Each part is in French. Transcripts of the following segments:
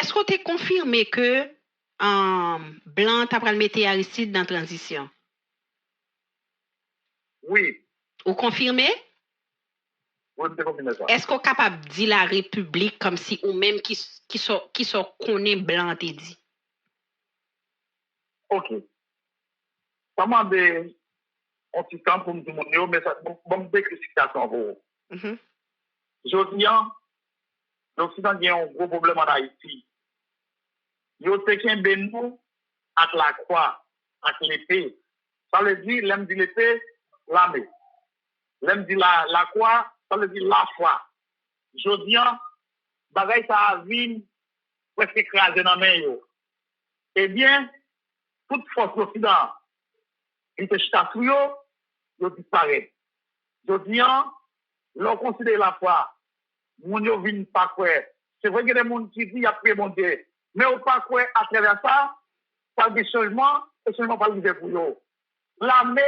est-ce que tu es confirmé que Blanc t'a pral mettre Aristide dans transition? Oui. Ou confirmé? Oui, je confirme ça. Est-ce qu'on est capable de dire la République comme si ou même qui sont connaît Blanc te dit? Ok. Ça m'a dit un petit temps pour me dire, mais ça bon décrire situation pour vous. Je dis, l'Occident a un gros problème en Haïti. Yo te kembe nous avec la croix, avec l'épée. Ça veut dire, l'aime dit l'épée, l'armée. L'aime dit la croix, ça veut dire la foi. Je dis, bagay ça a vu presque écrasé dans main yo. Eh bien, toute force d'Occident, il te chita sur yo disparaît. Je dis, l'on considère la foi, moun yo vin pas quoi. C'est vrai qu'il y a des gens qui disent, il y a plus mon Dieu. Mais au pas quoi, à travers ça, ça des changements, et seulement pas le pour eux. L'armée,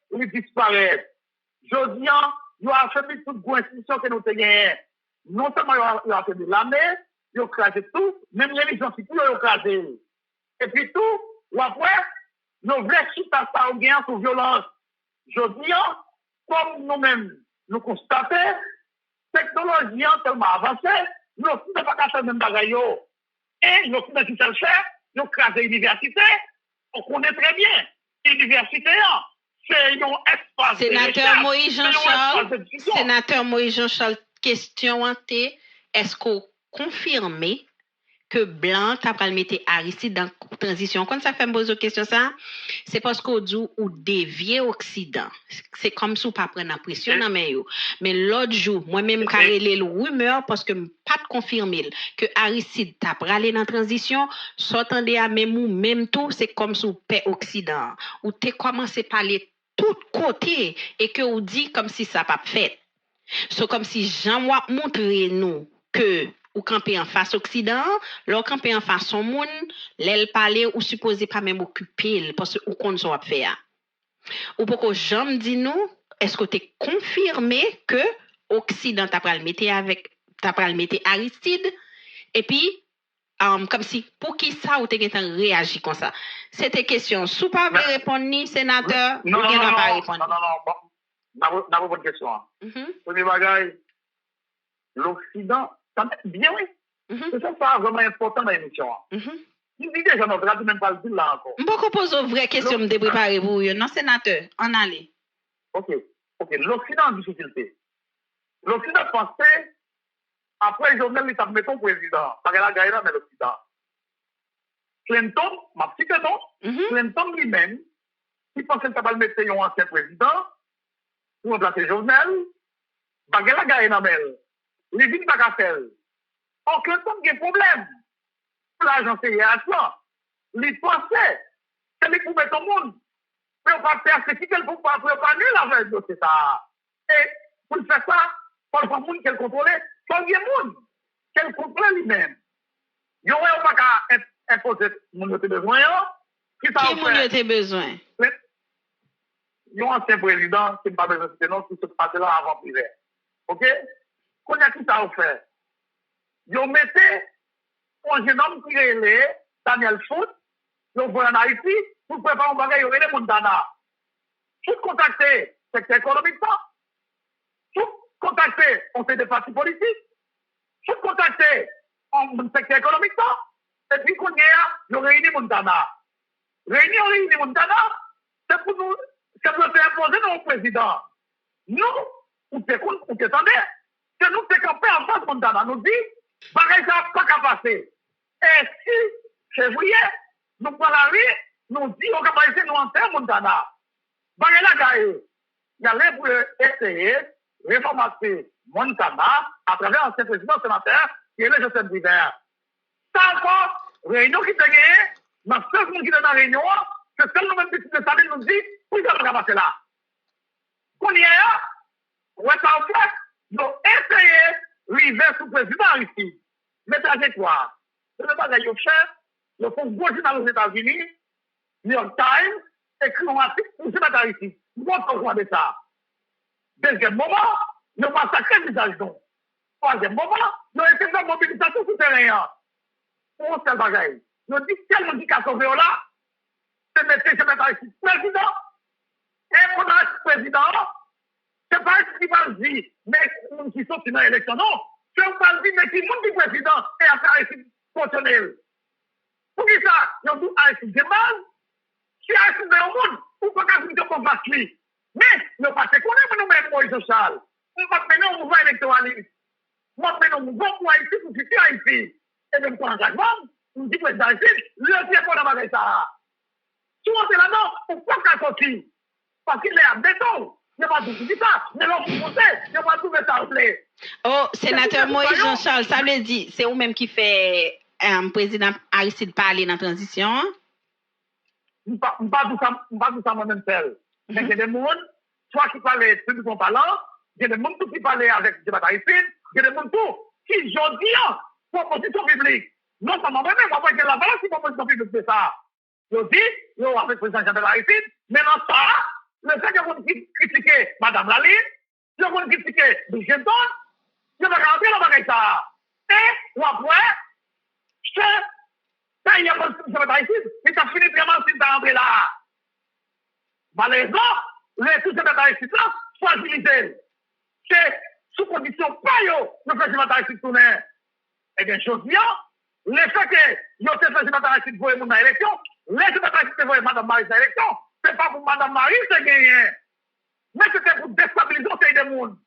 il disparaît. Je dis, il a affaibli toute institution que nous avons. Non seulement il a affaibli l'armée, il a crasé tout, même les religions, il a crasé. Et puis tout, ou après, nous voulons quitter ça au gain sous violence. Je dis, comme nous-mêmes, nous constatons, la technologie est tellement avancée, nous ne pouvons pas faire le même bagaille. Et nous sommes qui le faire, nous crasons l'université, on connaît très bien. L'université, c'est un espace Sénateur Moïse Jean-Charles, question en T, est-ce qu'on confirme que Blanc t'a pral mettre Aristide dans transition? Quand ça fait me poser question ça, c'est parce qu'on dit ou dévier Occident. C'est comme si on pas prendre la pression dans main yo. Mais l'autre jour, moi-même carrelé le rumeur parce que pas de confirmer que Aristide t'a pral dans transition, s'entendait à même ou même tout, c'est comme si on paix Occident. Ou t'es commencé à parler tout côté et que on dit comme si ça pas fait. C'est comme si Jean wa montrer nous que ou camper en face Occident, leur camper en face son monde, l'aile parler ou supposé pas même occuper parce que ou qu'on soit faire. Ou pourquoi Jean dit nous, est-ce que tu es confirmé que Occident t'a pral mettre Aristide et puis comme si pour qui ça ou t'es réagi comme ça. C'était question. Sous pas répondre ni sénateur, non, ou bien pas répondre. Non, n'a pas bonne question. Premier bagage, l'Occident, ça bien oui. C'est ça vraiment important dans l'émission. Il dit déjà notre radio même pas le dire là encore. Beaucoup pose une vraie question me préparer vous non sénateur, on allait. OK, l'Occident en difficulté. L'Occident pensait après Jovenel il t'a mis ton président, parce qu'il a gagné dans l'Occident. Clinton, ma petite Clinton lui-même, il pensait qu'il va mettre un ancien président pour remplacer Jovenel, parce qu'il a gagné dans l'Occident. Il vient pas qu'à faire. Or, Clinton a un problème. L'agence réaction. Il pensait que les pouvait tout le monde. Mais on va faire ce qu'il faut pas nul avec nous, c'est ça. Et pour faire ça, il faut le monde qu'elle contrôle, il faut le monde qu'elle contrôle lui-même. Il n'y a pas qu'à imposer mon besoin. Qui a besoin? Il y a un ancien président qui n'a pas besoin de citer non, qui se passe là avant l'hiver. OK? Qu'on a qui ça fait? Ils mettaient un jeune homme qui est Daniel Foot, ils vont en Haïti, pour préparer un bagage, ils ont Montana. Tout contacter le secteur économique, tout contacter on fait des partis politiques, tout contacter le secteur économique, et puis qu'on y a, ils réunissent Montana. Réunir Montana, c'est pour nous, c'est pour faire imposer nos présidents. Nous, on t'attendait, c'est nous qui campé en face Montana, nous dit, bagage ça pas qu'à passer. Et si février, nous prenons la rue, nous dit on va passer nous en terre Montana. Bagage la gagne. Il y a l'air pour essayer de réformer Montana à travers l'ancien président sénateur qui est le Joseph Diver. Ça encore, réunion qui te gagne, dans ce monde qui est dans la réunion, c'est seul nous-mêmes qui nous dit, pourquoi on va passer là? Qu'on y est là, ouais, ça en fait, nous essayons d'arriver sous le président ici. Mais trajectoire. C'est le bagage au chef, le font gros journal aux États-Unis, New York Times, écrit un article pour se mettre ici. Nous avons de ça. Deuxième moment, nous massacrons les agents. Troisième moment, nous essayons de mobilisation souterraine. Pour on seul bagaille. Nous dit tellement dit qu'à sauver là, c'est mettre président. Et pour le président, c'est pas ce qui va le dire, mais qui sont dans l'élection, non. C'est pas le dire, mais qui monte du président et à faire un fonctionnel. Pour qui ça? Ils ont dit, Aristide Gemal, si Aristide dans le monde, ou pas qu'à dire qu'on va se mais, nous pas se connaître nous-mêmes, Moïse Charles. Nous pas mener un mouvement électoraliste. Moi, je un mouvement pour Haïti, pour futur Haïti. Et même pour l'engagement, nous dit président Aristide, le pied pour la bagaille ça. Si on est là-dedans, on peut pas sortir. Parce qu'il est à béton. Il n'y a pas de tout ça. Mais l'on peut monter. Il n'y a pas de tout ça. Oh, sénateur Moïse Jean-Charles, ça veut dire, c'est vous-même qui fait président Aristide parler dans la transition? Je ne pas tout ça moi-même seul. Mais il y a des gens, soit qui parlent plus de parlant, il y a des gens qui parlent avec des Aristide, il y a des gens qui, je dis, proposition publique. Non seulement moi-même, moi, je la balance, si proposition publique, c'est ça. Je dis, je avec le président Jean-Pierre Aristide, mais dans ça, le fait que vous critiquez Mme Laline, que vous critiquez Bridgeton, je vais rentrer dans la ça. Et, ou après, ça, il y a pas de Jean-Pierre Aristide, mais ça finit vraiment si tu rentré là. Malheureusement, les tout Jean-Pierre Aristide là, fragilisé. C'est sous condition pas yo, le fait Jean-Pierre Aristide tourner. Eh bien, chose bien, le fait que yo te fait Jean-Pierre Aristide voyer mon élection, les Jean-Pierre Aristide voyer Mme Marie dans l'élection, c'est pas pour Mme Marie c'est gagné. Mais c'était pour déstabiliser le des monde.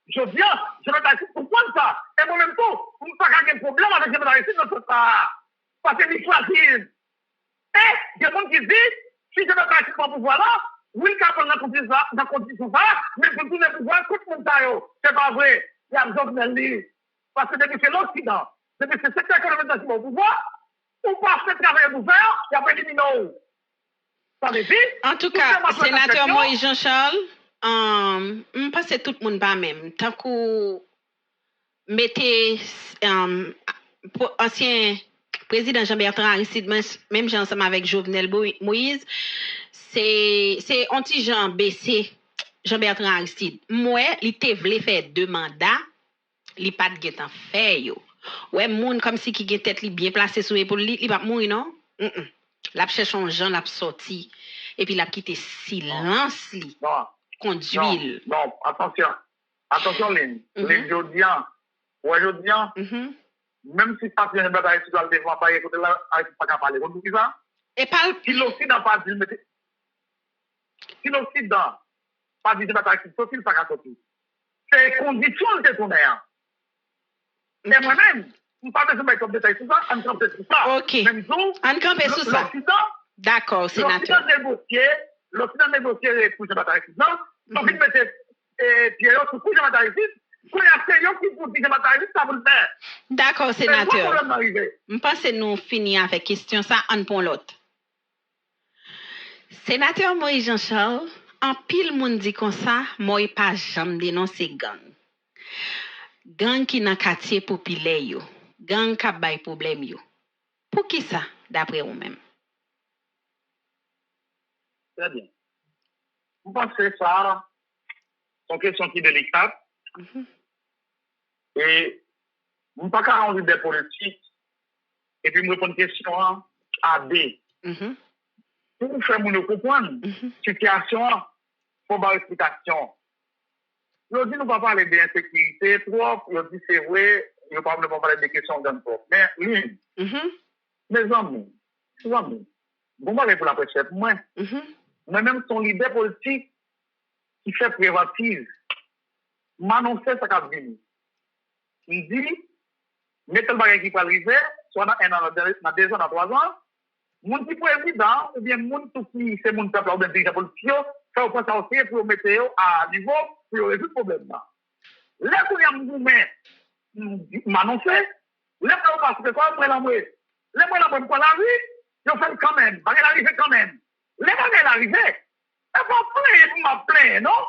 Je viens, je vais t'arrêter pour prendre ça. Et moi-même tout, je ne pas avoir de problème avec Jean-Pierre Aristide dans tout ça. Parce que c'est fragile. Et il y a des gens qui disent, si Jean-Pierre Aristide prend pouvoir là, oui, il prend dans condition ça, mais pour tout le pouvoir, tout le monde ça, c'est pas vrai. Il y a besoin de lire. Parce que depuis c'est l'Occident, depuis c'est cette économisation au pouvoir, on passe le travail à faire, il y a pas éliminé. En tout cas, sénateur Moïse Jean-Charles, je pense que tout le monde pas même. Tant que mettez ancien président Jean-Bertrand Aristide, même ensemble avec Jovenel Moïse, c'est anti-Jean BC, Jean-Bertrand Aristide. Moi, il te voulait faire 2 mandats, il pas de guet en fait yo. Ouais, moun comme si qui tête li bien placé sur épaule, il pas mourir non? L'a cherche un Jean l'a sorti et puis l'a quitté silence li. Conduit. Non, attention Lynn. Les Jodian. Ouais, Jodian. Même si pas bien bataille sur le devant pas écouter là, Aristide pas parler. Vous dites ça? Et parle si l'Occident pas dit si l'Occident pas dit bataille sur il pas sortir. C'est condition de tourner. Mais moi-même, je ne pas besoin de mettre comme détail sur ça, on campe sur ça. OK. Même tout. On campe sur ça. D'accord, sénateur. L'Occident négocié pour ce bataille sur ça. Donc, il mettait Pierre sur couche de bataille ici. Pour y avoir qui pour dire bataille ici, ça vous le faire. D'accord, sénateur. Je pense que nous finissons avec question ça, on prend l'autre. Sénateur Moïse Jean-Charles, en pile moun dit comme ça, moi pas jamais dénoncer gang. Gang qui dans quartier populaire yo, gang qui bay problème yo. Pour qui ça d'après vous même? Très bien. Vous pensez ça, c'est une question qui est délicate. Et vous ne pouvez pas rendre des politiques et puis me répondre une question A, B. Pour vous faire comprendre situation, pour avoir explication. Je dis, nous ne pouvons pas parler d'insécurité trop, je dis, c'est vrai, nous ne pouvons pas parler de questions d'un peu. Mais, oui, mes amis, vous m'avez pour la presse, moi-même, son leader politique qui fait préventive, m'annonçait ça qu'a venu. Il dit, mettez le bagage qui peut arriver, soit dans 1 an, dans 2 ans, dans 3 ans, moun qui président, ou bien moun tout qui, c'est moun peuple, ou bien dirigeant politique, ça, on pense à aussi pour mettre à niveau, pour résoudre le problème là. Là, qu'on y a mouvement, m'annoncer, là, on passe que quoi, moi, là, moi, pour la rue, je fais quand même, bagage arrivé quand même. Les bagages arrivé, il faut m'a plaindre, non?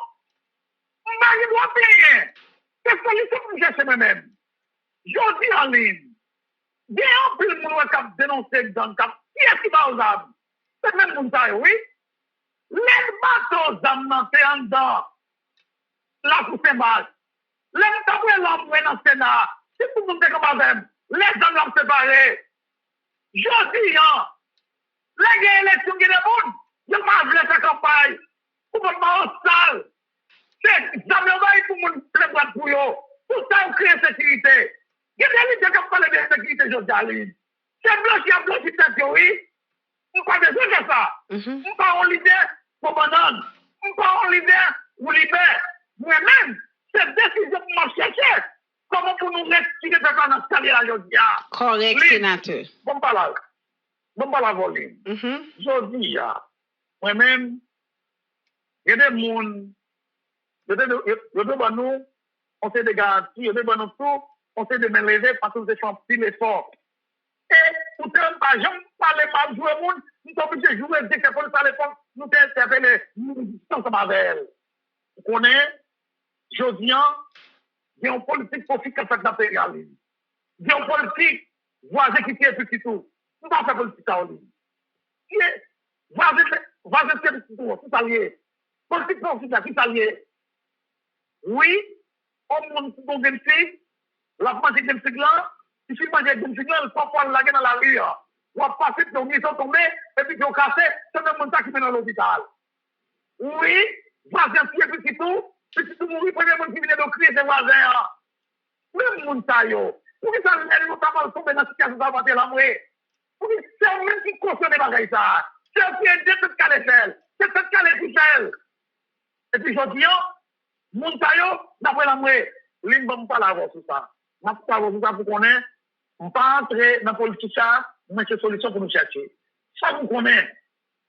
Je dois plaindre. C'est solution pour chercher moi-même. Je dis en ligne, il y a un peu de monde qui a dénoncé dans le cap. Qui est-ce qui va aux âmes? C'est même mon taille, oui. Les bateaux d'âmes, c'est en dedans. Là, pour ces mal. Les tabouets l'homme, dans le Sénat. C'est tout le monde comme même. Les âmes l'ont séparé. Je dis, les élections qui sont je m'en veux cette campagne. Pour pas sale. C'est jamais pour mon plein pour eux. Pour ça, on crée sécurité. Il y a des gens qui parlent de sécurité sociale. C'est blanc qui a blanchi cette théorie. On n'a pas besoin de ça. On pas en leader pour banane. On pas en leader pour libérer. Moi-même, cette décision pour m'en chercher. Comment pour nous retirer de ça dans ce carrière aujourd'hui? Correct, sénateur. Bon, pas la volume. Je dis, moi-même, il y a des gens, il y a des nous, on sait des garanties, il y a des nous tout, on sait de me lever parce que c'est un petit effort. Et pourtant, par exemple, parler mal, jouer monde, nous sommes obligés de jouer, dès que la police à l'époque, nous interpellés, nous sommes avec elle. Vous connaissez, je dis, il y a une politique pour faire ça d'impérialisme. Il y a une politique, voisin qui tient petit tout. Nous ne pouvons pas faire politique à Oli. Voisin qui tient petit tout, tout allié. Politique pour faire qui s'allié. Oui, on monte pour une fille, la France est une fille là, si tu manges une fille là, il faut pouvoir la dans la rue. On va passer pour une maison tombée, et puis on casse, c'est même monde qui mène à l'hôpital. Oui, voisin qui est petit tout mourir, premier monde qui vient de crier, c'est voisin. Même monde ça yo. Pour que ça l'aide nous pas tomber dans cette situation d'avancer la mourir. Pour que c'est même qui cautionne les bagages ça. C'est un pied de toute calefelle. C'est toute calefelle. Et puis je dis, monde ça yo, d'après la mourir, lui ne va pas l'avoir sur ça. Je ne vais pas l'avoir sur ça pour qu'on ait. On ne pas entrer dans la politique ça, mais c'est solution pour nous chercher. Ça vous connaissez.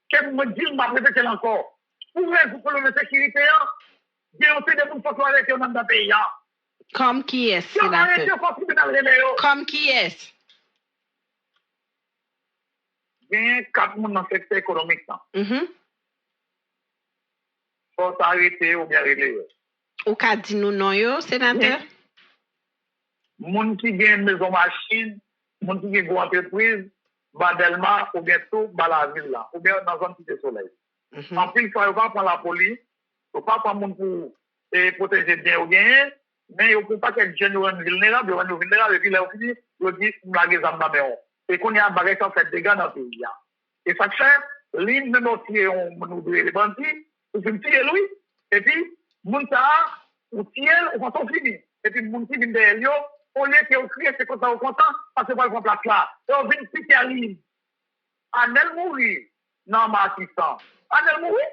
Qu'est-ce que me dit, je vais répéter encore. Pour le sécurité, il y a des gens qui sont avec eux dans le pays. Comme qui est, sénateur? Comme qui est? Il y a 4 personnes dans le secteur économique. Il faut s'arrêter ou bien régler. Ou qu'a dit nous non, yo, sénateur? Les gens qui ont une maison machine, les gens qui ont une entreprise, Badelma ou bien tout, dans la ville là, ou bien dans la zone de soleil. En plus, il ne faut pas prendre la police, il ne faut pas prendre les gens pour protéger bien ou bien. Mais il ne faut pas que les gens soient vulnérables, et puis là, ils disent, blague les âmes dans et qu'on y a un bagage qui fait des dégâts dans le pays. Et ça fait, l'île de notre tiers, on ouvre les bandits, on fait tirer lui, et puis, Mounta, ou tiers, on s'en finit. Et puis, Mounti vient derrière lui, au lieu qu'on crie, c'est comme ça, on content, parce que c'est pas le place là. Et on vient piquer à l'île. Anel mourir, non, ma assistant. Anel mourir?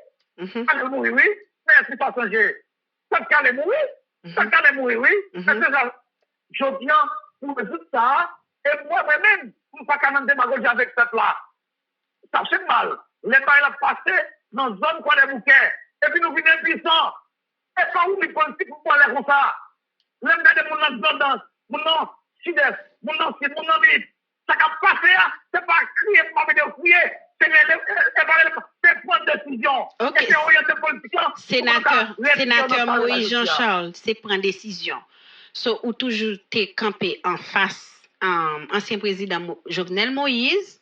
Anel mourir, oui. Merci, passager. Ça calme mourir? Ça calme mourir, oui. Je viens pour résoudre ça, et moi-même, je ne peux pas quand même démagoger avec cette là. Ça fait mal. Les bails ont passé dans une zone quoi les bouquets. Et puis nous venons impuissants. Et pas où les politiques pour parler comme ça. L'homme de mon nom dans mon nom sud-est, mon nom sud, mon nom mid. Ça n'a pas passé, c'est pas crier, pas me crier. C'est prendre décision. Okay. Et c'est orienter politique. Sénateur Moïse Jean-Charles, c'est prendre décision. So, ou toujours t'es campé en face ancien président Jovenel Moïse,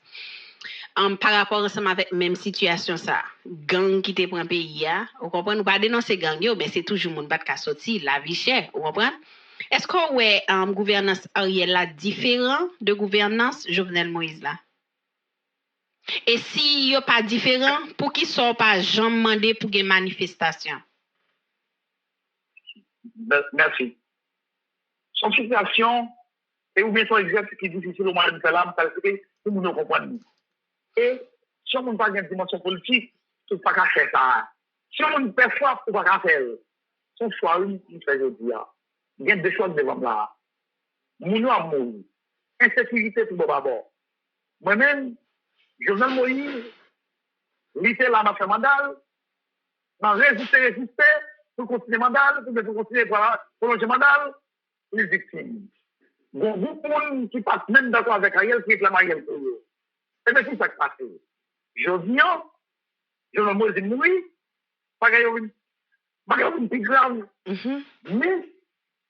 par rapport ensemble avec même situation ça, gang qui te prend pays, vous comprenez, nous pas dénoncer gang yo, mais c'est toujours monde pas de sorti, la vie chère, vous comprenez? Est-ce que ouais, gouvernance Ariel là différent de gouvernance Jovenel Moïse là? Et si yo pas différent, pour qui sont pas jamais demandé pour une manifestation? Merci. Son situation et ou bien son exercice qui est difficile au moyen de faire là, parce que tout le monde comprend. Et si on n'a pas une dimension politique, tout pas qu'à faire ça. Si on ne peut pas, on va pas faire. Son choix, il fait aujourd'hui. Il y a deux choses devant là. Mounou a mouru. Insécurité tout d'abord. Moi-même, Jovenel Moïse, il était là dans ce mandat, dans résister, pour continuer le mandat, pour continuer pour prolonger le mandat, les victimes. Donc, beaucoup de monde qui passe même d'accord avec Ariel, qui réclame Ariel pour eux. Et bien, c'est ça qui passe. Je viens, Jovenel Moïse est mort, pas de plus grave. Mais,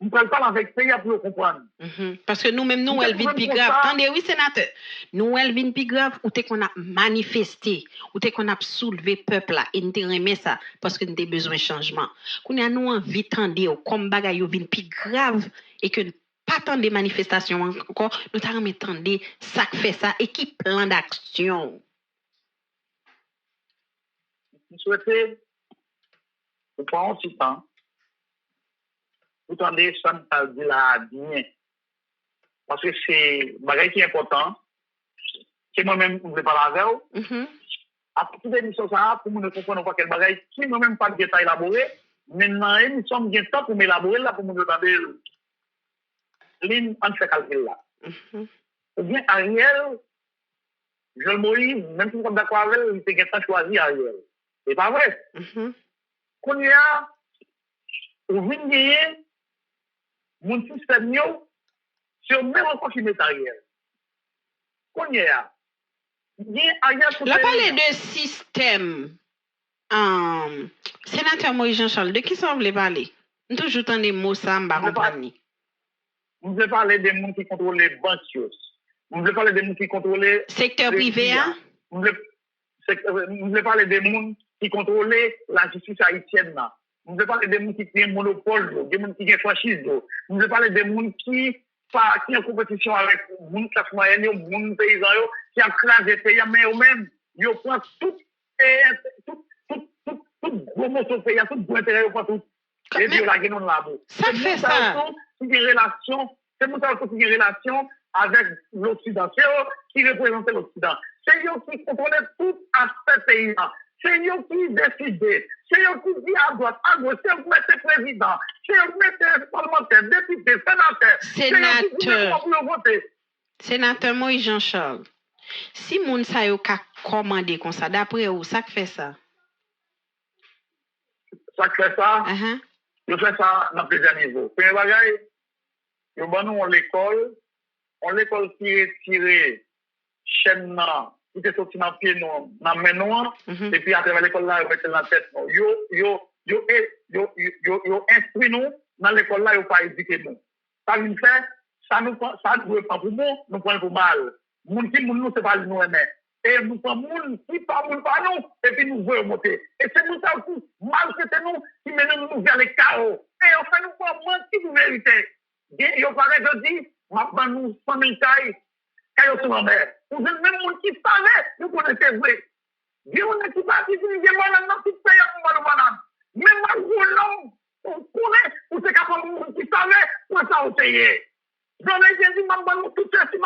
on ne parle pas avec le pays pour comprendre. Parce que nous-mêmes, nous, elle vient plus grave. Attendez, oui, sénateur. Nous, elle vient plus grave, ou t'es qu'on a manifesté, ou t'es qu'on a soulevé le peuple là, et nous t'aimé ça, parce que nous avons besoin de changement. Qu'on a nous envie de tendre, comme bagaille vient plus grave, et que pas tant de manifestations encore, nous t'avons attendé ça fait ça et qui plan d'action. Je souhaitais, vous prendre aussi temps, vous tendez ça me dit là bien. Parce que c'est un bagage qui est important. C'est moi-même qui ne veux pas la faire. Après toute émission, ça, pour nous comprendre pas quel bagage, qui moi-même pas de détails élaborés. Maintenant, nous sommes bien temps pour m'élaborer là, pour nous demander ligne en fait calcul là. Ou bien Ariel, Jean Moïse, même si nous sommes d'accord avec elle, il s'est choisi Ariel. C'est pas vrai. Qu'on y a, ou vient gagner, mon système, sur même encore qui met Ariel. Qu'on y a. Là, parler de système, sénateur Moïse Jean-Charles, de qui ça voulait parler? Nous toujours tant des mots ça, m'a compagnie. Vous voulez parler des gens qui contrôlent les banques. Vous voulez parler des gens qui contrôlent le secteur privé. Vous voulez parler des gens qui contrôlent la justice haïtienne. Vous voulez parler des gens qui ont un monopole, des gens qui ont franchise. Vous voulez parler des gens qui sont en compétition avec les gens classe moyenne, les gens paysans, qui ont crasé les pays, mais eux-mêmes, ils prennent tout gros morceau de pays, tout gros intérêt, ils prennent tout. Et puis, là, ils ont là. Ça fait ça. C'est une relation avec l'Occident. C'est eux qui représentent l'Occident. C'est eux qui contrôlent tout aspect pays. C'est eux qui décident. C'est eux qui disent à droite, c'est eux qui mettent président. C'est eux qui mettent parlementaire, député, sénateur. Sénateur Moïse Jean-Charles. Si moun sa yo ka commandé comme ça, d'après vous, ça fait ça? Ça fait ça? Je fais ça dans plusieurs niveaux. Premier bagage, nous avons l'école qui retire chaîne qui était sorti dans le pied, dans la main noire, et puis à travers l'école là, ils mettent dans la tête. Yo instruit nous, dans l'école là, ils pas éduquer nous. Ça veut faire, ça nous prend pour bon, nous prend pour mal. Moun qui nous, c'est pas nous aimer. Et nous prenons moun qui pas nous, et puis nous voulons monter. Et c'est nous ça aussi, mal c'était nous, qui mène nous vers les chaos. Et on fait nous pas mentir pour vérité. Il paraît que je dis, maintenant nous, 100 000 tailles, quand ils sont en mer. Vous êtes même moun qui savait, nous connaissons vrai. Dieu, on est tout parti, si nous avons dans tout pays, on va nous banane. Même mal roulant, on connaît, ou c'est qu'à faire moun qui savait, pour ça on paye. J'en ai dit, tout ça, si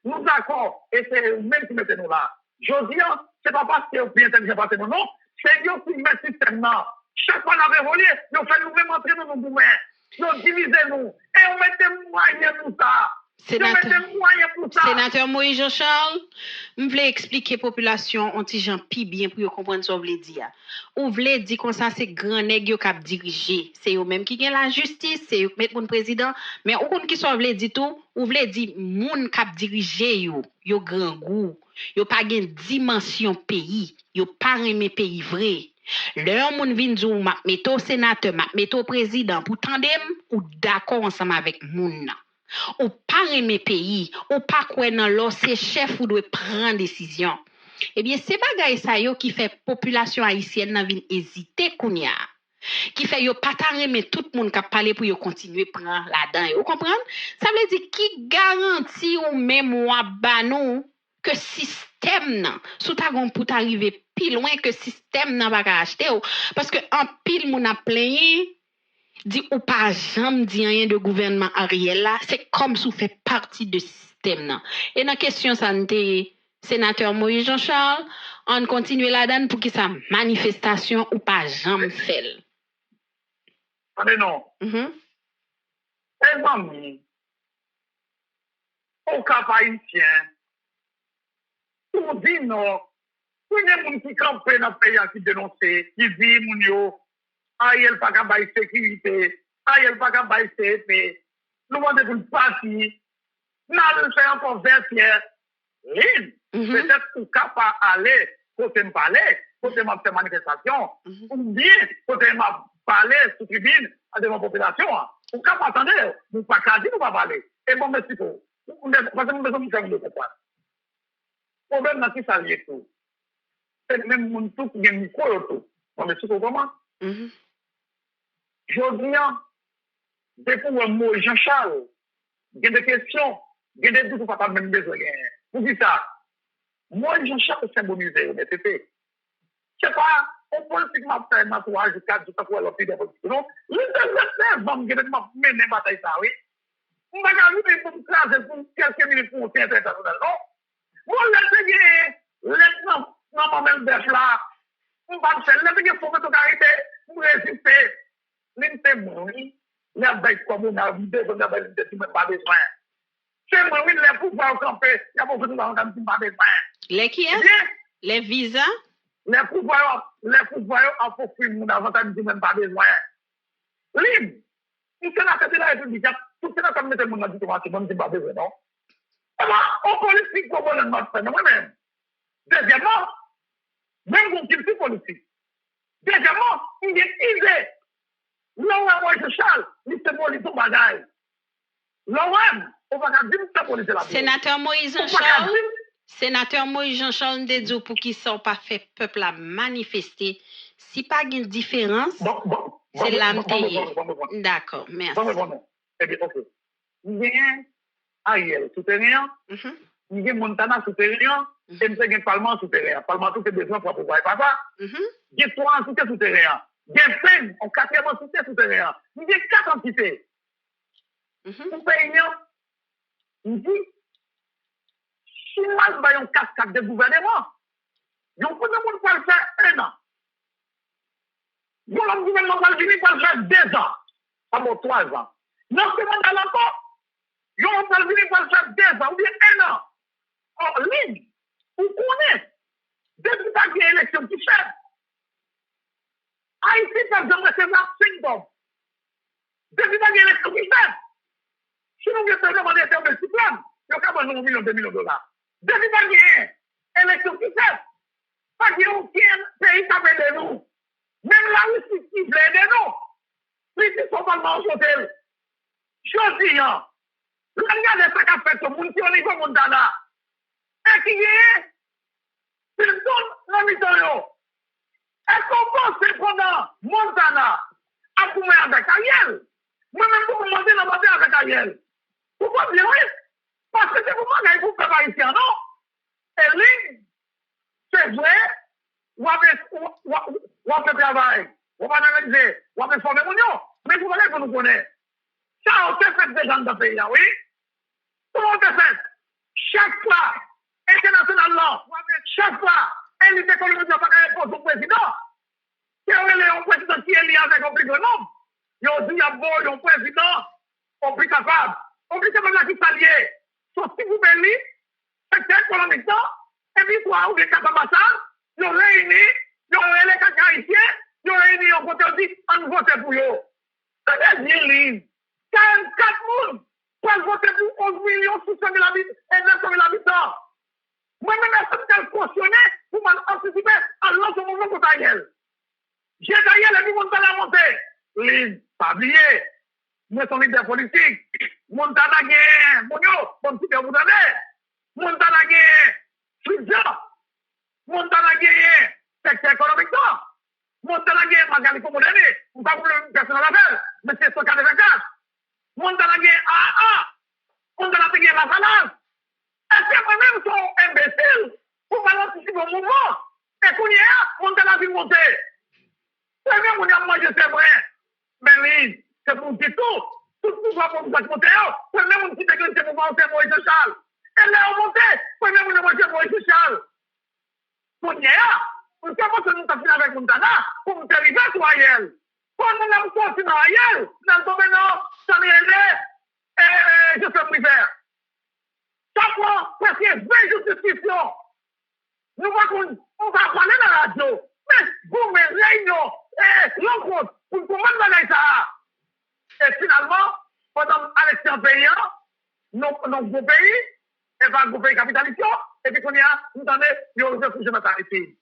nous d'accord, et c'est même qui mettez nous là. Je dis, c'est pas parce que vous êtes bien intelligent, non, c'est eux qui mettent le système là. Chaque fois qu'on a révolé, nous faisons nous-mêmes entrer dans nos gourmets. Nous divisons nous. Et on met des moyens pour ça. Sénateur Moïse Jean-Charles, je voulais expliquer à la population un petit gens pi bien pour comprendre ce que vous voulez dire. Vous voulez dire comme ça, c'est grand nèg qui diriger. C'est eux même qui gagne la justice, c'est eux qui mettent mon président. Mais au compte qui soit voulez dire tout, vous voulez dire moun qui diriger yo grand goût. Yo pas gagne dimension pays, yo pas aimer pays vrai. Leur moun vinn dou m'a metto sénateur, m'a metto président pour tandem ou d'accord ensemble avec moun. Ou pas aimer pays, ou pas quoi dans l'or, c'est chef ou doit prendre décision. Eh bien, c'est bagay ça yo qui fait population haïtienne nan vin hésiter kounya. Qui fait yo pas ta aimer tout le monde qui parler pour yo continuer prendre là-dedans. Vous comprenez? Ça veut dire qui garantit ou même ou banou que système nan, sous ta gon pour t'arriver plus loin que système nan va acheter parce que en pile moun a plaigné dit ou pas jamais dit rien de gouvernement Ariel là, c'est comme si vous fait partie de système là. Et dans question santé sénateur Moïse Jean-Charles, on continue là-dedans pour que sa manifestation ou pas jamais fait. Attendez non. Amis, au cap haïtien, tout dit non, tout le monde qui campe dans le pays qui dénonce, qui dit moun yo, Ariel pas qu'à bailler sécurité, Ariel pas qu'à bailler CFP, nous demandons pour le parti, nous allons faire encore vertière, ligne. Peut-être qu'on capable aller, côté me parler, côté m'a faire manifestation, ou bien côté m'a parler sous tribune à devant la population. Ou capable attendre, nous pas qu'à dire, nous pas parler. Et bon, merci pour. Parce que nous besoin de faire le comprendre. Le problème dans qui ça lié tout. C'est même mon tout qui a micro tout. Bon, merci pour comment? Je dis, depuis le mot Jean-Charles, il y a des questions, il y a des doutes, pas même besoin. Pour qui ça? Moi, je cherche à symboliser, mais c'est je sais pas, on politique m'a fait ma toile jusqu'à tout à l'heure l'opinion politique. Non, le bon que m'a mené bataille ça, oui. On va garder pour me craser pour quelques minutes pour faire international, non? Bon, non, même bête là, on va faire, le faut que tu arrêtes, pour résister. L'intémoin, la bête comme on a vu, on a même pas besoin. C'est moi, oui, les pouvoirs camper, il y a beaucoup de gens qui n'ont pas besoin. Les qui est? Les visas? Les pouvoirs en font mon avantage, ils n'ont même pas besoin. Libre. Si c'est la tête de la République, tout c'est là comme mettre mon diplomatie, moi, je n'ai pas besoin, non? On politique, comme on l'a fait, moi-même. Deuxièmement, même mon culture politique. Deuxièmement, il y a une idée. Là où moi, je chale, il se molle son bagage. Là où on va dire que c'est politique là. Sénateur Moïse Jean-Charles. Sénateur Moïse Jean-Charles nous dit pour qui sont pas fait peuple à manifester. Si pas une différence, c'est l'amtéier. D'accord, merci. Eh bien, ok. Il y a Ariel souterrain, il y a Montana souterrain, et il y a Parlement souterrain. Parlement tout est besoin pour pouvoir pas ça. Il y a 3 entités souterraines. Il y a 5 en 4e entité souterraine. Il y a 4 entités. Pour payer, il dit, si moi je vais en cascade de gouvernement, il y a un monde pour le faire 1 an. Il y a un gouvernement qui va le faire 2 ans, pas bon 3 ans. Non seulement dans l'encore, il y a un gouvernement qui va le faire 2 ans ou bien 1 an. En ligne, vous connaissez, depuis qu'il y a une élection qui fait, Haïti, par exemple, c'est la symptôme. Depuis qu'il y a une élection qui fait, si nous voulons demander un terme de cyclone, il y a quand même 1 million, 2 millions de dollars. Depuis qu'il y a une élection qui fait, pas qu'il y a aucun pays qui a aidé nous. Même la Russie qui veut aider nous. Mais ils sont pas mal sautés. Je dis, regardez ce qu'a fait ce monde qui est au niveau Montana. Et qui est, il donne la mission. Est-ce qu'on pense pendant Montana à couper avec Ariel? Moi-même, pour demander la bataille avec Ariel. Pourquoi bien oui? Parce que c'est pour moi qu'il faut faire ici, non? Et lui, c'est vrai, on va faire travail, on va analyser, on va former mon nom. Mais vous voyez que nous connaissons. Ça, on s'est fait des gens dans le pays, oui? Comment on s'est fait? Chaque fois, internationalement, chaque fois, un unité économique n'a pas qu'à répondre au président. C'est un président qui est lié avec un plus grand nombre. Il y a aussi un président, on plus capable. On plus capable là qui s'allie. Sauf si vous venez, secteur économique, et puis quoi, vous êtes capable de ça, ils ont réuni, ils ont réuni les caca haïtiens, ils ont réuni en côté aussi, on vote pour eux. C'est bien ligne. 44 personnes pour voter pour 11 millions 600 000 habitants et 900 000 habitants. Moi-même, est-ce que je cautionné pour m'anticiper à l'autre moment pour Daniel? J'ai Daniel et puis Montana à monter. Ligne, pas oublié. Moi, son leader politique. Montana gagne, Mounio, bon petit peu vous donnez. Montana gagne, Fridja. Montana gagne, secteur économique. Montana gagne, Magali Komodene. Vous ne pouvez pas personne à l'appel, mais c'est 184. Montana gagne AA. Montana gagne la balance. Est-ce que moi-même sont imbéciles pour m'anticiper au mouvement? Et qu'on y a, Montana vient monter. C'est bien, on y a mangé, c'est vrai. Mais oui, c'est pour dire tout. Tout pouvoir pour vous monter. C'est même une petite église pour monter Moïse Charles. Et là, on monte. C'est même une moitié Moïse Charles. On y a. On commence à nous taper avec Montana pour nous arriver sur Ariel. Quand on a sorti dans Ariel, dans le domaine, ça m'y est. Et je fais plus faire. Chaque fois, parce qu'il y a 20 justifications. Nous on va parler dans la radio. Mais vous, mes réunions, l'encontre, pour comment bagaille ça? Et finalement, pendant l'élection paysan, nos gros pays, et pas gros pays capitalisation, et puis qu'on y a, nous donnons, il y a un refus de natalité.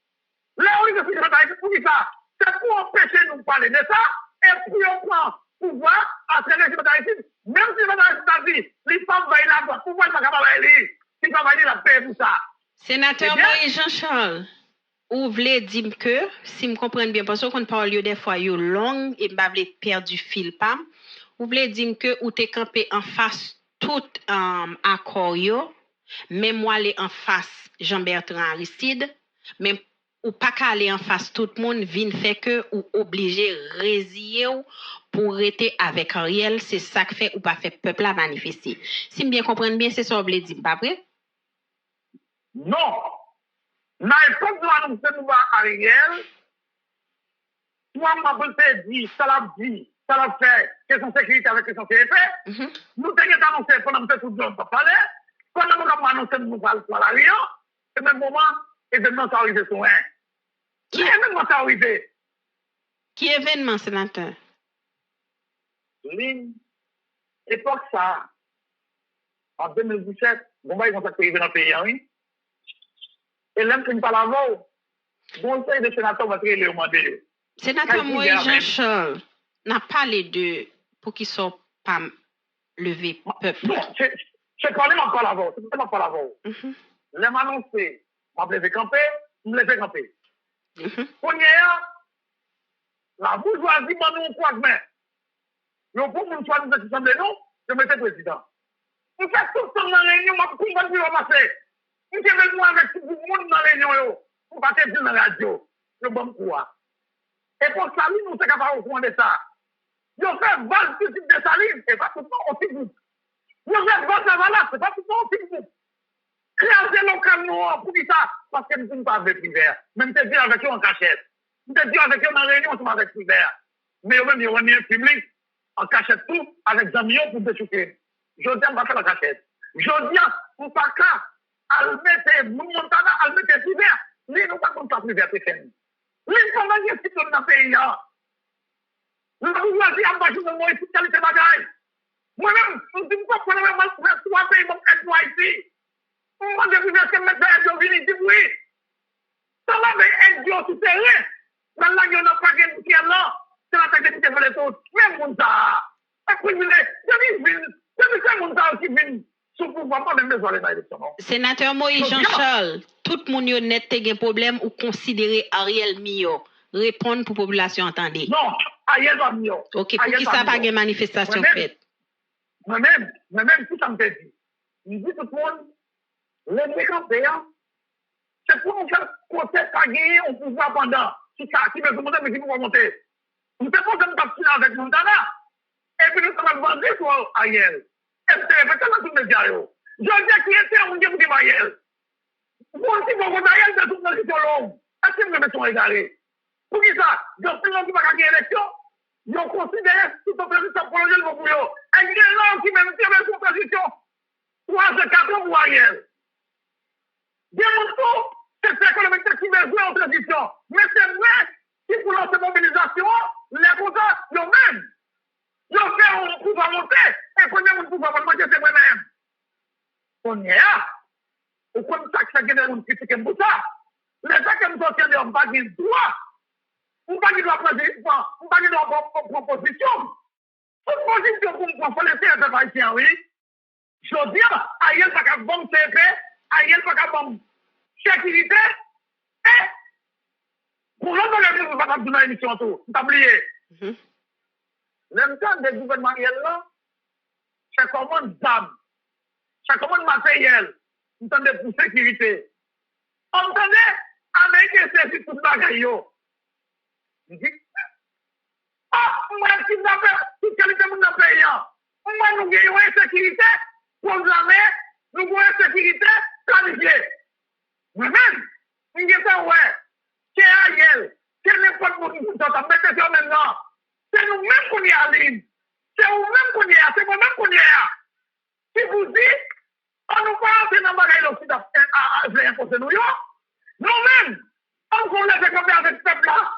Là où il y a un refus de natalité, pour qui ça? C'est pour empêcher nous de parler de ça, et puis on prend pouvoir à travers le natalité. Même si le natalité, les femmes vont y avoir, pouvoir ne pas capable d'aller, ils vont aller la paix pour ça. Sénateur Moïse Jean-Charles. Ou voulez dire que, si je comprends bien, parce qu'on parle des fois, il long et m'a perdre du fil, pas. Ou voulez dire que ou t'es campé en face tout accord yo, même moi aller en face Jean-Bertrand Aristide, même ou pas qu'à aller en face tout le monde vient fait que ou obligé résilier pour rester avec Ariel, c'est ça que fait ou pas fait peuple à manifester. Si bien comprendre bien, c'est ça que vous dit, pas vrai? Non. Dans l'époque de annoncer nous à Ariel, toi, m'a dit, ça l'a fait, question sécurité avec question sécurité. Nous t'avons annoncé pendant que tout le monde parler, pendant que nous avons annoncé nous allons à la Lyon, et même moment, événement ça arrivé sur un. Qui événement ça arrivé? Qui événement, sénateur? L'époque ça, en 2017, bon, bah, ils vont s'arriver dans le pays, oui. Et là, je ne parle pas avant. Bon, conseil de sénateur va créer le mandat. Sénateur Moïse Jean-Charles n'a parlé de pour qu'ils soient pas levés peuple. Non, c'est quand même pas l'avant. C'est pas l'avant. Les annoncé, m'a levé camper, me levé camper. Première, la bourgeoisie m'a nous croisement. Le pour nous choisir de s'assembler nous, je mettais président. Nous fait tout le temps dans la réunion, m'a comprendre ce qui va passer. Nous sommes moi avec tout le monde dans la réunion, pour pas dire dans la radio. Le bon quoi. Et pour ça, nous sommes capables au courant de ça. Ils ont fait 20 types de salines, et pas tout le temps au petit groupe. Ils ont fait 20 valables, c'est pas tout le temps au petit groupe. Créer localement pour ça, parce que nous ne sommes pas avec l'hiver. Même te dire avec eux en cachette. Nous te dire avec eux en réunion, nous sommes avec l'hiver. Mais eux-mêmes, ils ont mis un public en cachette tout, avec des amis pour déchouquer. Je dis, on va faire la cachette. Je dis, on ne pas qu'à, à le mettre, Montana, à le mettre l'hiver. Nous, nous ne pas comme ça, l'hiver, c'est fini. Les familles qui sont dans le pays, nous avons choisi à marcher dans mon qualité de bagaille. Moi-même, je ne dis pas que je vais trois pays, moi ici. Moi, je vais mettre un venir dire oui. Ça va, mais un Dieu tout terrain. Dans la gueule, on n'a pas gagné qui est là. C'est la tête de faire les autres. Même mon ça. Sénateur Moïse Jean-Charles, tout le monde net a un problème ou considérer Ariel Mio. Répondre pour la population entendez. Non, Ariel va Mio. Ok, pour qui ça pas une manifestation faite? Moi-même, tout ça me dit. Je dis tout le monde, les mécampéens, c'est pour nous faire conseil à gagner au pouvoir pendant. Si ça qui veut monter, mais qui peut monter. Nous ne pouvons pas comme ça avec Montana. Et puis nous sommes vendus sur Ariel. Et puis c'est dans tous les médias. Je dis qui était un game de Ariel. Moi, si vous voyez Ariel, c'est toute une position longue. Est-ce que nous mettons égarés? Pour qui ça? Je suis là qui va gagner l'élection. Ils ont considéré tout le président pour prolonger le boulot. Et il y a là qui même tient son position. 3 et 4 ans pour Ariel. Démontre c'est ce que le médecin qui veut jouer en transition. Mais c'est vrai, si pour lancer mobilisation, les contrats, eux-mêmes. Ils ont fait un coup à monter. Et premier coup à monter, c'est moi-même. On est là. Ou comme ça que ça gagne une critique pour ça. Les gens qui me sortent de on pas de droit. On pas de droit on pas de droit proposition. Toute position pour me faut laisser un peu ici, oui. Je dis, Ariel pas qu'à bon CP, Ariel pas qu'à bon sécurité. Et pour l'autre, on va pas dans l'émission tout. T'as oublié. Même temps des gouvernements là, c'est comment d'âme, c'est comment matériel, vous entendez pour sécurité. Entendez, Américain, c'est tout le bagaille. Je dis, moi, si vous avez toute qualité de mon pays, moi, nous gagnons une sécurité, programmée, nous gagnons une sécurité, planifiée. Moi-même, je dis ça, ouais, c'est Ariel, c'est n'importe quoi qui vous entend, mettez ça maintenant. C'est nous-mêmes qu'on est à ligne. C'est nous-mêmes qu'on est à, c'est moi-même qu'on est à. Si vous dites, on nous parle de dans le bagage l'Occident à imposer nous, nous-mêmes, on se laisse camper avec ce peuple-là,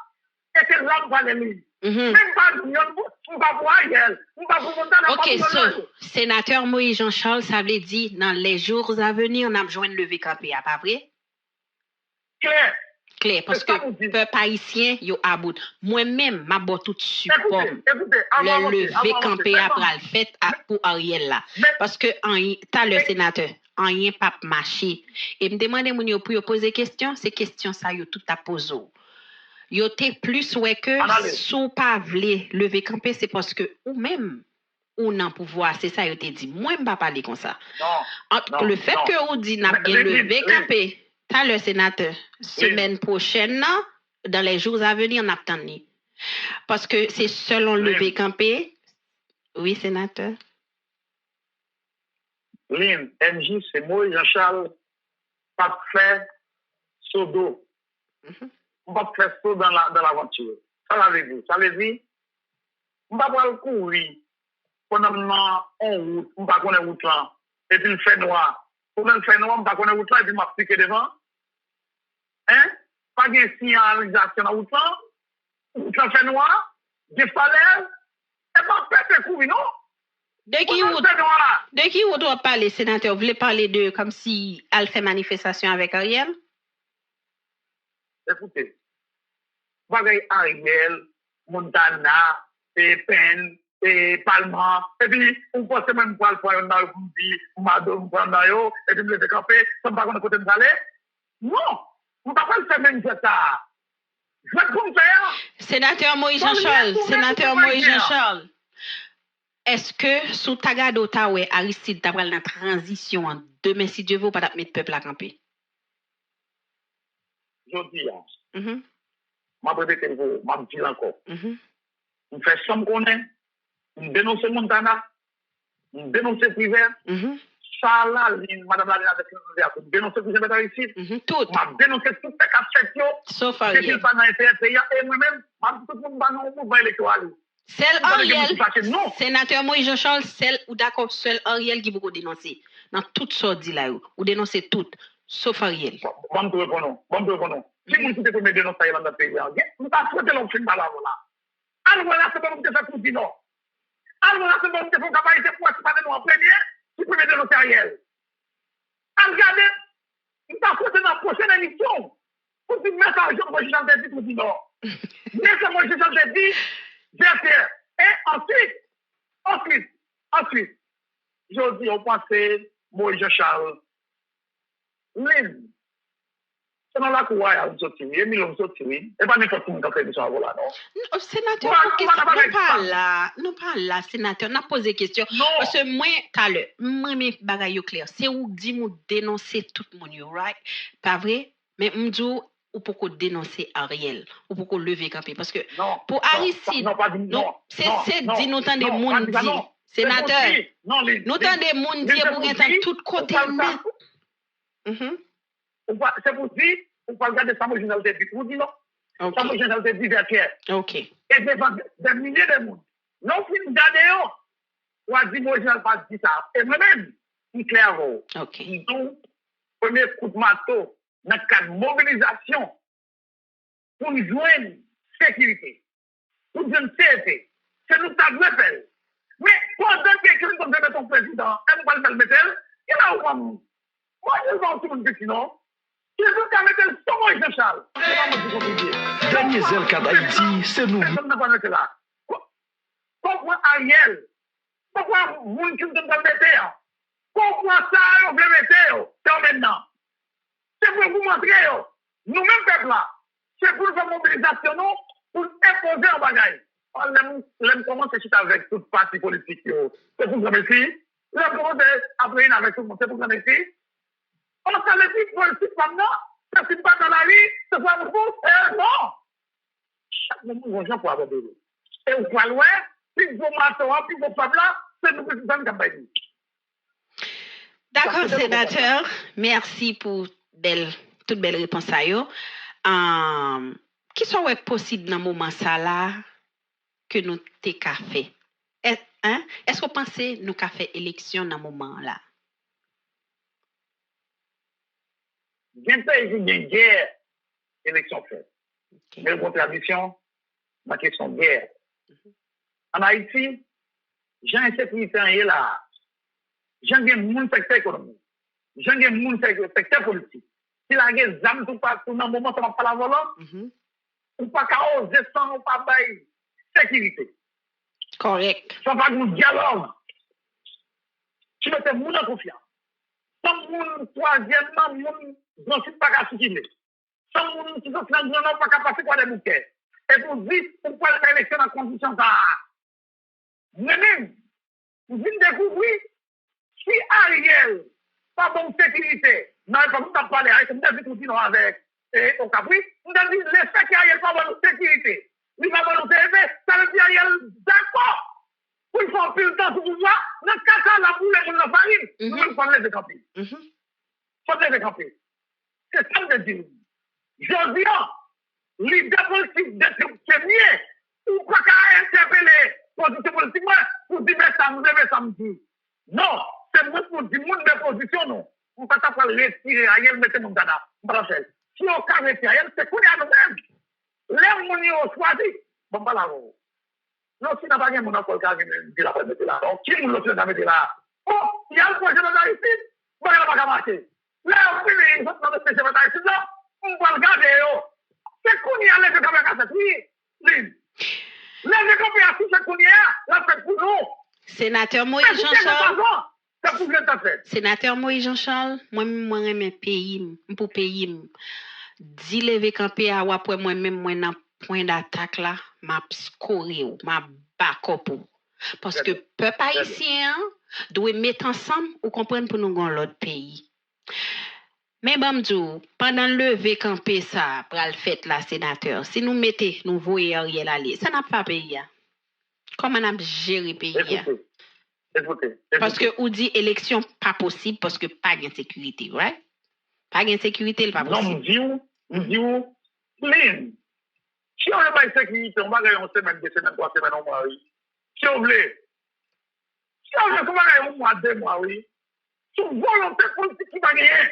et que l'homme va les lignes. Même pas nous, on va voir Ariel, on va vous monter dans le Ok, sénateur Moïse Jean-Charles, ça veut dire, dans les jours à venir, on a besoin de lever camper, pas vrai? Claire. Clair, parce que le peuple haïtien, yo about. Moi-même, ma bo tout support. Le lever campé après le fait pour Ariel là. Parce que, t'as le sénateur, rien pas marché. Et me demander moun yo pour yo poser question, ces questions ça yo tout à poser. Yo te plus ouais que sous pas vle lever campé, c'est parce que ou même ou non pouvoir, c'est ça, il te dit. Moi, je ne vais pas parler comme ça. Non. Le fait que vous dites, n'a bien levé campé, t'as le sénateur, semaine prochaine, dans les jours à venir, on attend. Parce que c'est selon levé campé. Oui, sénateur. Lynn, MJ, c'est moi, Jean-Charles, pas fait saut d'eau. On va faire saut dans l'aventure. Ça l'avait dit. Ça veut dire, on va pas le courir pendant en route, on va connaître route là, et puis il fait noir. Pendant le fait noir, on va connaître route là, et puis m'a piqué devant. Hein? Pas de signalisation dans route là, route là fait noir, des falaises, et pas faire courir, non? De qui vous doit parler, sénateur? Vous voulez parler de comme si elle fait manifestation avec Ariel? Écoutez, bagay Ariel, Montana, et Penn, et Palma, et puis on pense même pas le point dans le dit, madame prendre et puis me lever camper, sans pas qu'on côté de aller. Non, on ne va pas le faire même ça. Je vais comme faire. Sénateur Moïse Jean-Charles. Est-ce que sous Tagad Ottawa, Aristide t'a pris la transition en demain si Dieu veut pas mettre le peuple à camper? Je dis, je répète vous, je dis encore. On fait somme qu'on est, on dénonce Montana, on dénonce Privé, ça là, madame la avec on dénonce Privé Aristide, tout. On dénonce tout ce qu'a fait, sauf Ariel. Et moi-même, tout le monde va dans le mouvement électoral. Celle Ariel, sénateur Moïse Jean-Charles, celle ou d'accord, seul Ariel qui peut dénoncer. Dans toutes sortes de là, ou dénoncer toutes, sauf Ariel. Bon, te répondons. Si vous êtes pour me dénoncer dans le pays, vous pas souhaité l'on film là. Alors là, c'est pas vous faire pour dire non. Alors là, c'est pas vous faire capacité pour être pas de nous en premier, si vous me dénoncer Ariel. Alors regardez, vous pas souhaité dans la prochaine émission. Pour dire, mais ça, je vais chanter pour dire non. Mais ça, moi, je chanter dit, et ensuite, je dis, on pense, moi, Jean-Charles, Lynn, c'est dans la cour, on sortit, on sortit, et pas n'importe qui qui fait des choses là, non? Sénateur, non pas là, sénateur, on a posé question. Parce que moi, tout à l'heure, moi, mes bagailles clair, c'est où dit nous dénoncer tout le monde, right? Pas vrai? Mais m'dou ou pour dénoncer Ariel, ou pour lever camper. Parce que pour Aristide, c'est dit nous tant des monde dit. Sénateur, nous tant des monde dit pour entendre tout côté. C'est pour dire, on va regarder ça, moi, je n'ai dit, vous dites non. Ça, moi, je n'ai dit derrière. Ok. Et devant des milliers de monde. Non, si nous regardons, on a dit, moi, je n'ai pas dit ça. Et moi-même, il clair. Ok. Donc, premier coup de marteau, dans le cadre de mobilisation, pour nous joindre sécurité, pour nous joindre CFP. C'est nous ça doit faire. Mais pendant que quelqu'un comme de ton président, elle va le mettre, il a où moi, je vais tout le monde dire non. Je veux qu'à mettre le son, moi, Jean-Charles. Dernier Zelka d'Haïti, c'est nous. Pourquoi Ariel? Pourquoi vous ne pouvez pas le mettre? Pourquoi ça, on veut mettre? C'est maintenant. C'est pour vous montrer, nous-mêmes, peuple là, c'est pour faire mobilisation, pour imposer un bagage. L'aime commencer avec toute partie politique. C'est pour ça, merci. L'aime commencer après avec tout le monde. C'est pour ça, merci. On s'en dit politique maintenant, ça ne pas dans la vie, c'est pas vous, non. Chaque moment, gens pour avoir des lots. Et vous pouvez loin, puis vous m'attendez, puis vous faites là, c'est nous qui sommes campagne. D'accord, sénateur. Merci pour toute belle réponse à vous. Qui soit possible dans ce moment là que nous t'ayons fait? Est-ce que vous pensez que nous avons fait élection dans ce moment là? Il y a une guerre, élection faite. Mais contradiction, la question de guerre. En Haïti, j'ai un sécurité là. J'ai un secteur économique. J'ai un secteur politique. Si la guerre zame tout partout, dans le moment, ça va pas la violence. Ou pas oser sans, ou pas bailler sécurité. Correct. Ça va nous dialogue. Tu mets tes gens en confiance. Sans moun, troisièmement, moun, j'en suis pas qu'à soutenir. Sans moun, qui sont pas qu'à passer par des bouquets. Et pour dire, pourquoi faire l'élection dans la condition ça? Moi-même, Vous venez découvrir si Ariel, pas bonne sécurité, non, comme vous avez parlé, vous avez tout dit avec au Capri, vous avez dit l'effet qu'Ariel pas bonne sécurité, il va bonne TV, ça veut dire Ariel, d'accord, pour faire plus de temps sur pouvoir, dans 4 ans, la boule est dans la farine, nous ne sommes les camper. Il faut les camper. C'est ça que je dis. Je dis, l'idée politique de premier, ou pas qu'à interpeller position politique, pour dire, mais ça me dit. Non, c'est moi pour dire, mon de position, non. On ne peut pas retirer Ariel, mettez mon dada. Si on peut retirer Ariel, c'est qu'on est à nous-mêmes. Les gens ont choisi. Bon, pas là. Non, si n'a pas rien, mon accord, qui l'a pas mettre là. Donc, qui nous l'a mettre là? Oh, il y a le projet de la ici. Bon, il n'a pas marcher. Là, on peut les autres dans le projet de la ici, là. On va regarder, c'est qu'on y a les deux caméras, c'est oui. Les caméras, c'est qu'on y a, la fête pour nous. Sénateur Moïse Jean-Charles. Sénateur Moïse Jean-Charles, moi j'aime pays pour pays. Di lever campé à après moi-même moi dans point d'attaque là, m'a scoré ou m'a backup. Parce que peuple haïtien doit mettre ensemble ou comprendre pour nous dans l'autre pays. Mais Bamdou, pendant le lever campé ça, pour le fait la sénateur, si nous mettons, nous voyons Ariel aller, ça n'a pas payé. Comment on a géré pays? Écoutez. Parce que on dit élection pas possible parce que pas de sécurité, right? Pas de sécurité, pas possible. Non, nous disons, clean. Si on n'a pas de sécurité, on va gagner une semaine, 2 semaines, 3 semaines, un mois, oui. Si on veut. Si on veut, on va gagner 1 mois, 2 mois, oui. C'est une volonté politique qui va gagner.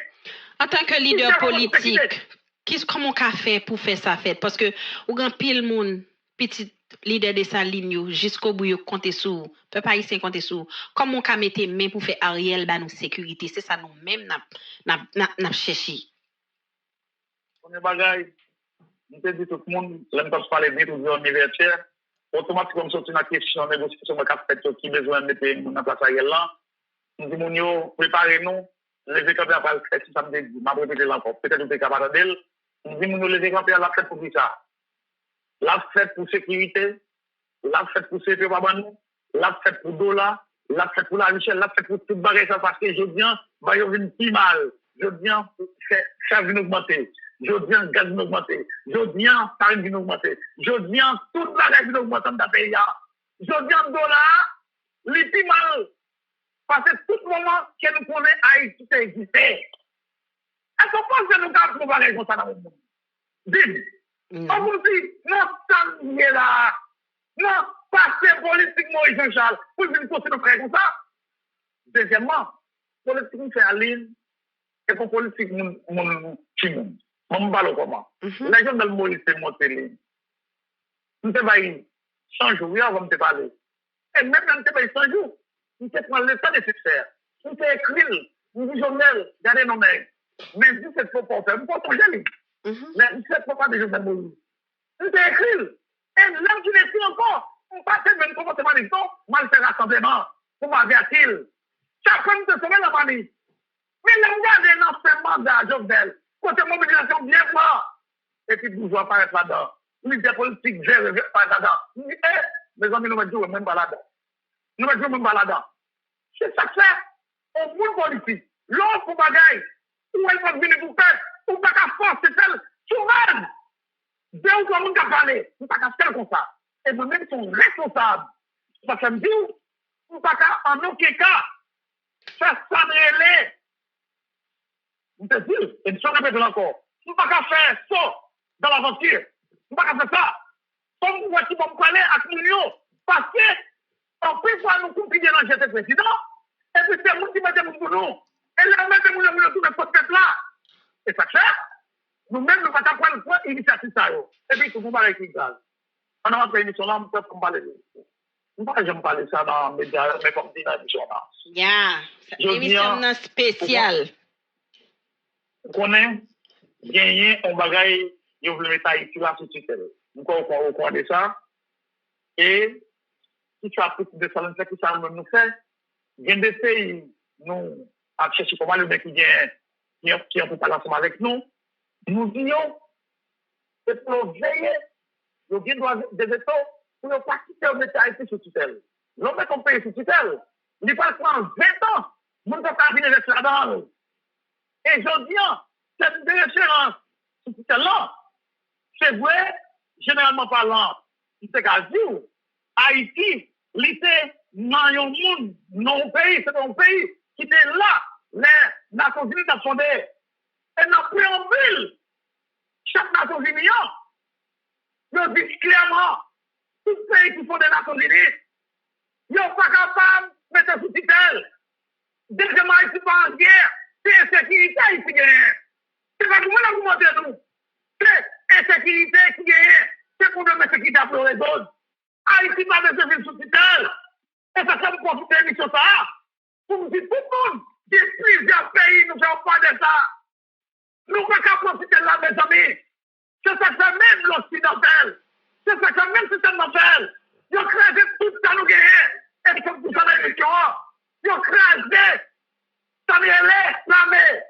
En tant que leader politique, comment on a fait pour faire ça fait? Parce que, ou grand pile monde, petit leader de sa ligne, jusqu'au bout, compter sur, peuple haïtien compter sur, comment on a mis main pour faire Ariel dans nos sécurité? C'est ça nous-mêmes, n'a cherché. On est bagaille. On te dit tout le monde, l'aime pas parler de tout anniversaire. Automatiquement, comme sorti dans la question, négociation, on a fait qui besoin de mettre dans la place Ariel là. On dit, mon préparez-nous. Les campés à le faire, si ça me dit, m'a répété encore. Peut-être que vous êtes capable d'elle. On dit, mon les campés à la fête pour qui ça? La fête pour sécurité, la fête pour sécurité, la fête pour dollar, la fête pour la richesse, la fête pour tout barrer ça parce que je viens, bah, il y a une plus mal. Je viens, ça vient augmenter. Je viens, gaz vient augmenter. Je viens, farine vient augmenter. Je viens, toute la règle vient augmenter dans le pays. Je viens, dollar, les plus mal. Parce que tout moment que nous connaissons Haïti existait. Est-ce qu'on pense que nous avons trouvé comme ça dans le monde? Dis. On vous dit, non, ça là. Non, passer politique Moïse Jean-Charles. Pour venir poser nos frères comme ça. Deuxièmement, politique nous fait à l'île. Et pour politique, mon chimon. Mon parle comment? Les gens dans le Moïse, c'est monté l'île. Nous te baillons 100 jours, oui, avant de te parler. Et même quand te baillons 100 jours, nous te prenons le temps de se faire. Nous te écrivons, nous disons, regardez nos mains. Mais 17 fois pour faire, nous portons jamais. Mais 17 fois pas de journal Moïse. Nous te écrivons. Et l'homme qui n'est plus encore, on passe même comportement de temps, mal faire rassemblement, pour m'avertir. Chacun de semaine la famille. Mais là, regardez l'enseignement de Jovenel, côté mobilisation bien fort. Et puis, vous apparaître là-dedans. L'idée politique, gère pas là-dedans. Mes amis, nous me disons même pas là-dedans. Nous me disons même pas là-dedans. C'est ça que c'est. Au monde politique, l'autre pour bagaille, où elle va venir vous faire, ou pas qu'à force, c'est elle, souvent. Deux ou trois monde qui parlé, ou pas qu'à faire comme ça. Et moi-même, sont responsables. Parce que je me dis, ou pas qu'à, en aucun cas, faire ça de relais. Je te dis, et je répète encore, on ne peut pas faire ça dans l'aventure. On ne peut pas faire ça. Comme vous voyez, on peut parler à l'Union. Parce que, on peut voir nous compliquer dans le président, et puis c'est nous qui mettons pour nous. Et là, mettons nous tout le poste là. Et ça fait, nous-mêmes, nous ne pouvons pas prendre l'initiative ça. Et puis, tout le monde va avec gaz. On a fait une émission là, on peut parler de ça. Je ne peux pas parler ça dans les médias, mais comme dit dans l'émission là. Yeah, émission spéciale. Qu'on ait gagné un bagage, ils veulent mettre Haïti là sous tutelle. Nous comprenons de ça. Et si tu as pris de ça, qui ça nous fait, il y a des pays, nous, à chercher comment le mec qui est pour parler ensemble avec nous, nous disons, c'est pour veiller, nous disons des États pour ne pas quitter le mettre Haïti sous tutelle. L'homme est qu'on paye sous tutelle. Il va prendre 20 ans. Mon papa a fini avec là-dedans. Et je dis, cette référence, c'est là. C'est vrai, généralement parlant, c'est qu'à dire, Haïti, l'était dans un monde, non pays, c'est un pays qui était là. Les Nations Unies ont fondé. Et dans le préambule, chaque Nations Unies, ils disent clairement, tout pays qui font des Nations Unies, ils ne sont pas capables de mettre sous tutelle. Deuxièmement, ils ne sont pas en guerre. C'est insécurité qui gagne. C'est pas comment argumenter nous. C'est insécurité qui gagne. C'est pour nous mettre sécurité pour les autres. Haïti pas de service sous tutelle. Et ça, ça me profite de l'émission ça. Pour nous dire tout le monde, des plusieurs pays, nous ne faisons pas de ça. Nous ne pouvons pas profiter de là, mes amis. C'est ça que même l'occidental. C'est ça que même le système mental. Ils ont crasé tout ça nous gagnons. Et comme tout ça dans l'émission, ils ont crasé. Ça vient l'armée.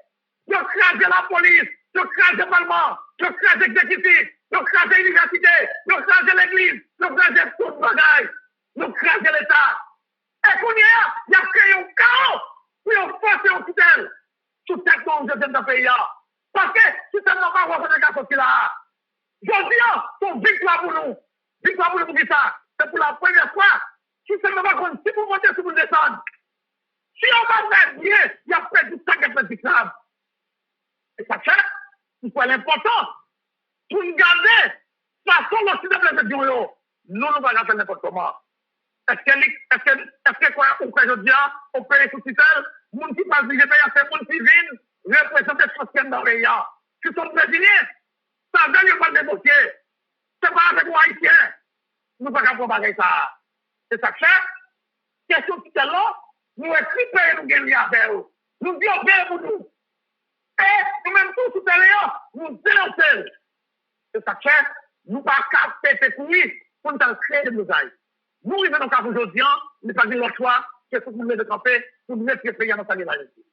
Ils ont crasé la police. Ils ont crasé le Parlement. Ils ont crasé l'exécutif. Ils ont crasé l'université. Ils ont crasé l'église. Ils ont crasé tout le bagage. Ils ont crasé l'État. Et qu'on y a, il y a créé un chaos. Puis on force au tutelle. Tout ça qu'on je dans le pays. Parce que si ça n'a pas reconnu qu'à sortir là. Je dis, c'est une victoire pour nous. Victoire pour nous pour ça. C'est pour la première fois. Si ça n'a pas reconnu, si vous montez, si vous descendez. Si on va faire bien, il y a fait du sacrifice d'islam. Et ça fait, il faut l'important. Pour nous garder, façon l'Occident de la vision, nous ne pouvons pas faire n'importe comment. Est-ce que quoi, je dis, on peut les sous-tutelles, mon qui passe du GPA, c'est mon qui vient, représenter le système dans le pays. Qui sont brésiliens, ça ne gagne pas de négocier. C'est pas avec moi haïtien. Nous ne pouvons pas comparer ça. C'est ça que c'est. Question de tutelle là, nous écrivons nous gagnons avec eux. Nous disons bien pour nous. Et nous-mêmes tous tout à l'heure, nous dénonçons. C'est ça que c'est. Nous ne pouvons pas péter courir pour nous créer des mosaïques. Nous, nous venons qu'à aujourd'hui, nous pas le choix, c'est pour nous de camper, pour nous mettre le pays dans sa réalité.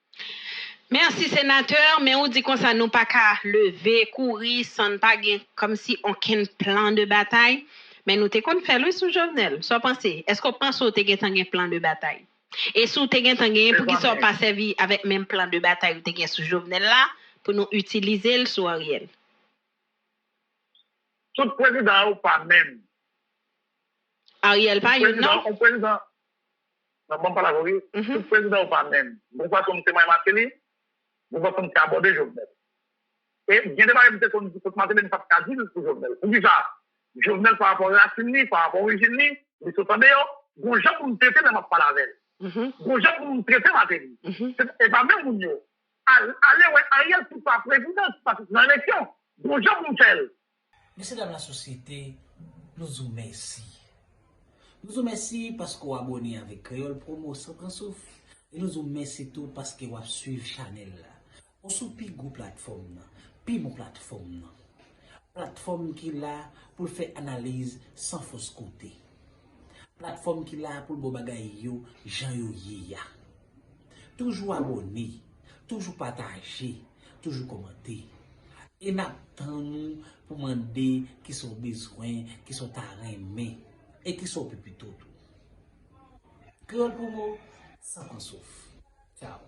Merci, sénateur. Mais on dit qu'on ça nous pas qu'à lever, courir, sans pas comme si on a un plan de bataille. Mais nous t'es qu'on fait le sous Jovenel. Soit pensez, est-ce qu'on pense au t'es un plan de bataille? Et sous t'es un pour qu'ils soient pas servis avec même plan de bataille ou t'es sous Jovenel là, pour nous utiliser le sous Ariel? Tout président ou pas même. Ariel pas une non? Président. Non, bon, pas la vérité. Tout président ou pas même. Nous pas comme témoin Martelly, nous pas comme aborder Jovenel. Et bien de parler de comme Martelly ne pas qu'à dire pour Jovenel. Pour ça, Jovenel par rapport à la Chine, par rapport à l'origine, ils sont en dehors. Bon, gens pour nous traiter, mais pas la veille. Bon, gens pour nous traiter, Martelly. Et pas même nous. Allez, ouais, Ariel, c'est pas président, c'est pas dans l'élection. Bon, gens pour nous faire. Messieurs dames la société, nous vous remercions. Nous vous remercions parce que vous abonnez avec Créole Promo sans prendre souffle. Et nous vous remercions tout parce que vous suivez Chanel. On sous plus gros plateforme, plus mon plateforme. Plateforme qui est là pour faire analyse sans fausse côté. Plateforme qui est là pour le bagay yo, Jean yo ya. Toujours abonné, toujours partagé, toujours commenté. Et n'attendons pour demander qui sont besoins, qui sont arrêtés et qui sont plus tout. Créole Promo, sans qu'on souffre. Ciao.